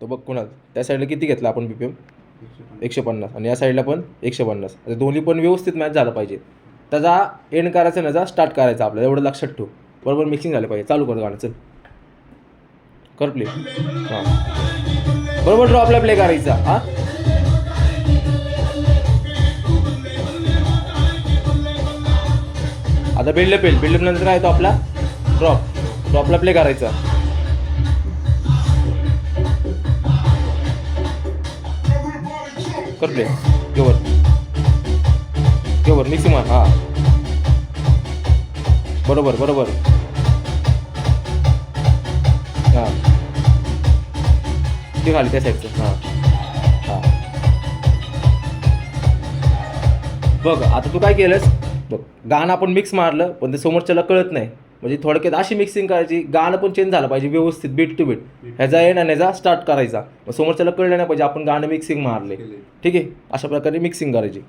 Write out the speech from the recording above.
तो बघ कुणाल त्या साईडला किती घेतला आपण BPM 150 आणि या साईडला पण 150. आता दोन्ही पण व्यवस्थित मॅच झालं पाहिजे. त्याचा एंड करायचा ना जा स्टार्ट करायचा आपल्याला एवढं लक्षात ठेव. बरोबर मिक्सिंग झालं पाहिजे. चालू कर गाणं चल कर प्ले. हां बरोबर ड्रॉपला प्ले करायचा. हां आता बिल्डअप नंतर आहे तो आपला ड्रॉपला प्ले करायचा. कर प्ले घेवर मिक्सिंग मार. हां बरोबर हां ते खाली त्या साईडचं. हां बघ आता तू काय केलंस बघ गाणं आपण मिक्स मारलं पण ते समोरच्याला कळत नाही. म्हणजे थोडक्यात अशी मिक्सिंग करायची गाणं पण चेंज झालं पाहिजे व्यवस्थित बीट टू बीट. ह्याचा एंड आणि ह्याचा स्टार्ट करायचा. मग समोरच्याला कळलं नाही पाहिजे आपण गाणं मिक्सिंग मारले. ठीक आहे अशा प्रकारे मिक्सिंग करायची.